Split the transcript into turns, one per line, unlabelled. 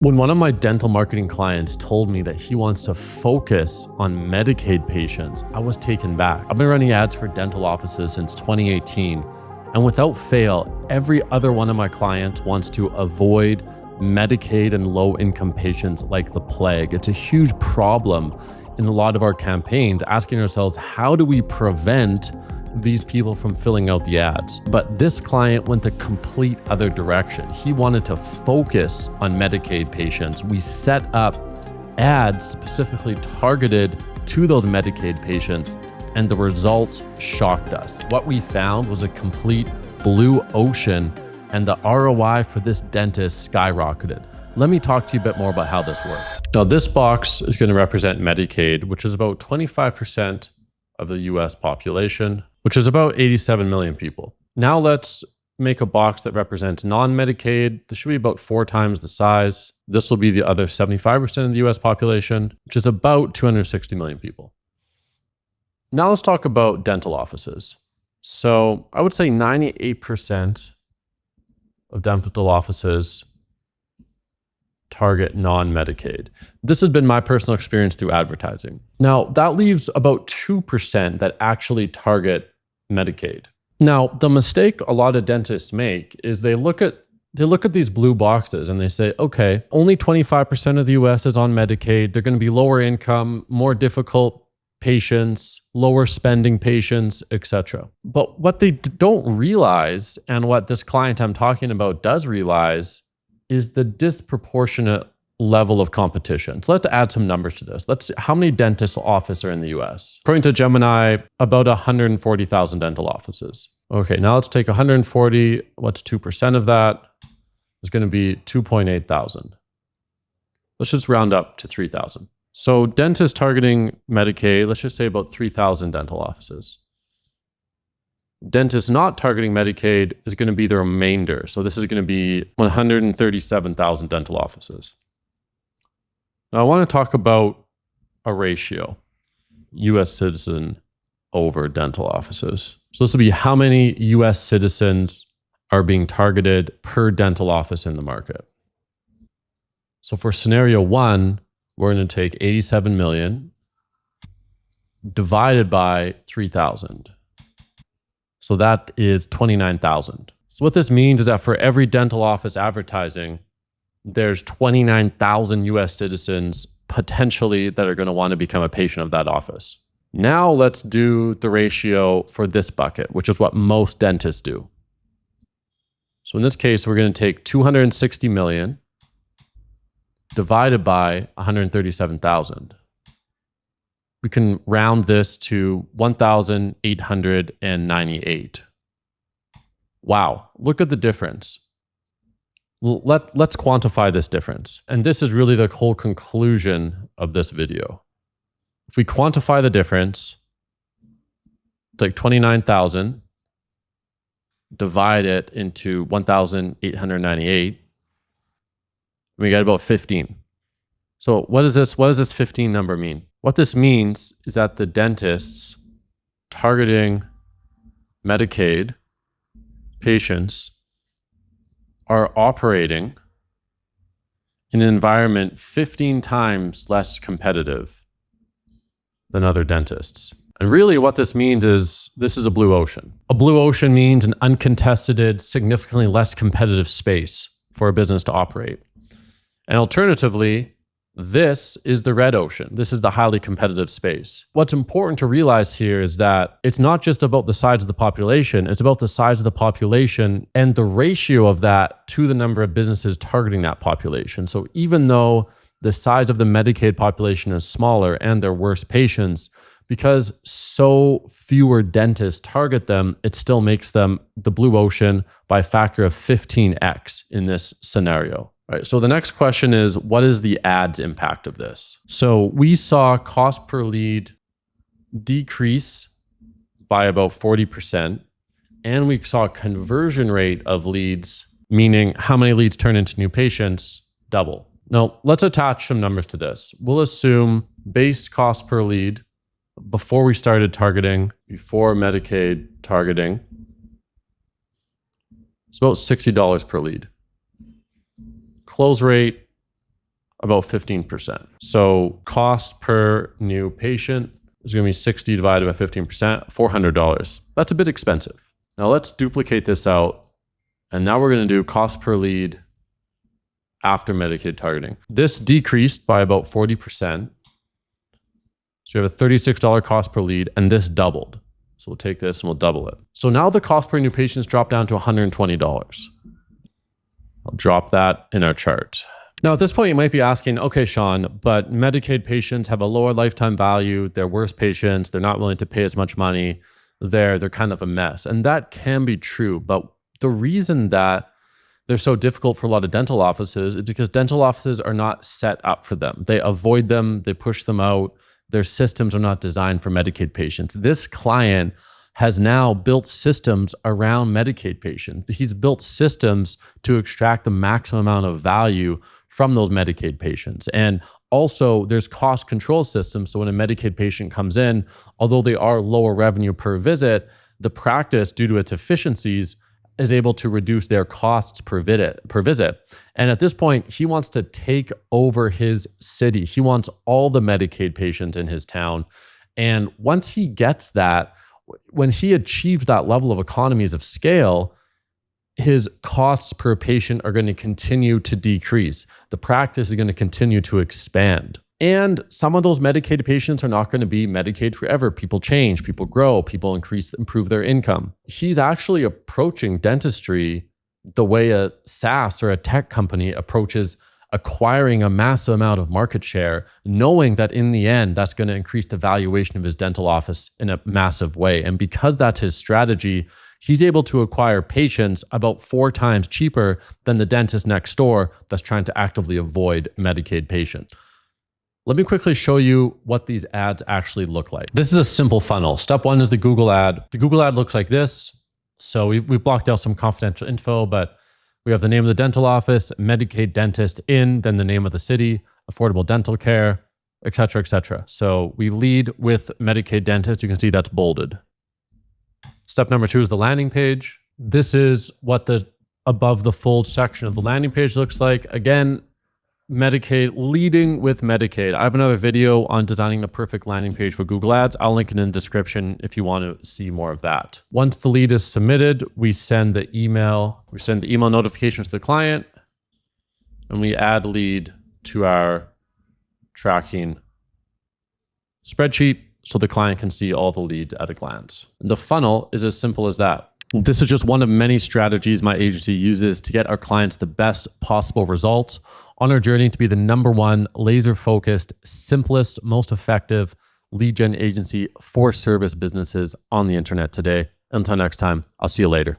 When one of my dental marketing clients told me that he wants to focus on Medicaid patients, I was taken back. I've been running ads for dental offices since 2018, and without fail, every other one of my clients wants to avoid Medicaid and low-income patients like the plague. It's a huge problem in a lot of our campaigns, asking ourselves, how do we prevent these people from filling out the ads? But this client went the complete other direction. He wanted to focus on Medicaid patients. We set up ads specifically targeted to those Medicaid patients, and the results shocked us. What we found was a complete blue ocean, and the ROI for this dentist skyrocketed. Let me talk to you a bit more about how this works. Now, this box is going to represent Medicaid, which is about 25% of the US population, which is about 87 million people. Now let's make a box that represents non-Medicaid. This should be about 4 times the size. This will be the other 75% of the US population, which is about 260 million people. Now let's talk about dental offices. So I would say 98% of dental offices target non-Medicaid. This has been my personal experience through advertising. Now, that leaves about 2% that actually target Medicaid. Now, the mistake a lot of dentists make is they look at these blue boxes and they say, okay, only 25% of the US is on Medicaid. They're going to be lower income, more difficult patients, lower spending patients, etc. But what they don't realize, and what this client I'm talking about does realize, is the disproportionate level of competition. So let's add some numbers to this. Let's see, how many dentist offices are in the US? According to Gemini, about 140,000 dental offices. Okay, now let's take 140. What's 2% of that? It's going to be 2.8 thousand. Let's just round up to 3,000. So dentists targeting Medicaid, let's just say about 3,000 dental offices. Dentists not targeting Medicaid is going to be the remainder. So this is going to be 137,000 dental offices. Now I want to talk about a ratio, US citizen over dental offices. So this will be how many US citizens are being targeted per dental office in the market. So for scenario 1, we're going to take 87 million divided by 3,000. So that is 29,000. So what this means is that for every dental office advertising, there's 29,000 US citizens potentially that are going to want to become a patient of that office. Now let's do the ratio for this bucket, which is what most dentists do. So in this case, we're going to take 260 million divided by 137,000. We can round this to 1,898. Wow, look at the difference. Let's quantify this difference. And this is really the whole conclusion of this video. If we quantify the difference, take 29,000, divide it into 1,898, we get about 15. So what does this 15 number mean? What this means is that the dentists targeting Medicaid patients are operating in an environment 15 times less competitive than other dentists. And really what this means is this is a blue ocean. A blue ocean means an uncontested, significantly less competitive space for a business to operate. And alternatively, this is the red ocean. This is the highly competitive space. What's important to realize here is that it's not just about the size of the population, it's about the size of the population and the ratio of that to the number of businesses targeting that population. So even though the size of the Medicaid population is smaller and they're worse patients, because so fewer dentists target them, it still makes them the blue ocean by a factor of 15x in this scenario. Right, so the next question is, what is the ads impact of this? So we saw cost per lead decrease by about 40%, and we saw conversion rate of leads, meaning how many leads turn into new patients, double. Now, let's attach some numbers to this. We'll assume base cost per lead before we started targeting, before Medicaid targeting, it's about $60 per lead. Close rate about 15%. So cost per new patient is going to be 60 divided by 15%, $400. That's a bit expensive. Now let's duplicate this out. And now we're going to do cost per lead after Medicaid targeting. This decreased by about 40%. So you have a $36 cost per lead, and this doubled. So we'll take this and we'll double it. So now the cost per new patients dropped down to $120. I'll drop that in our chart. Now, at this point, you might be asking, okay, Sean, but Medicaid patients have a lower lifetime value. They're worse patients. They're not willing to pay as much money. They're kind of a mess. And that can be true. But the reason that they're so difficult for a lot of dental offices is because dental offices are not set up for them. They avoid them. They push them out. Their systems are not designed for Medicaid patients. This client has now built systems around Medicaid patients. He's built systems to extract the maximum amount of value from those Medicaid patients. And also there's cost control systems. So when a Medicaid patient comes in, although they are lower revenue per visit, the practice, due to its efficiencies, is able to reduce their costs per visit. And at this point, he wants to take over his city. He wants all the Medicaid patients in his town. And once he gets that, when he achieves that level of economies of scale, his costs per patient are going to continue to decrease. The practice is going to continue to expand. And some of those Medicaid patients are not going to be Medicaid forever. People change, people grow, people improve their income. He's actually approaching dentistry the way a SaaS or a tech company approaches acquiring a massive amount of market share, knowing that in the end, that's going to increase the valuation of his dental office in a massive way. And because that's his strategy, he's able to acquire patients about 4 times cheaper than the dentist next door that's trying to actively avoid Medicaid patients. Let me quickly show you what these ads actually look like. This is a simple funnel. Step 1 is the Google ad. The Google ad looks like this. So we've blocked out some confidential info, but we have the name of the dental office, Medicaid dentist in, then the name of the city, affordable dental care, et cetera, et cetera. So we lead with Medicaid dentist. You can see that's bolded. Step number 2 is the landing page. This is what the above the fold section of the landing page looks like. Again, Medicaid, leading with Medicaid. I have another video on designing the perfect landing page for Google Ads. I'll link it in the description if you want to see more of that. Once the lead is submitted, we send the email notifications to the client, and we add lead to our tracking spreadsheet so the client can see all the leads at a glance. The funnel is as simple as that. This is just one of many strategies my agency uses to get our clients the best possible results on our journey to be the #1 laser-focused, simplest, most effective lead gen agency for service businesses on the internet today. Until next time, I'll see you later.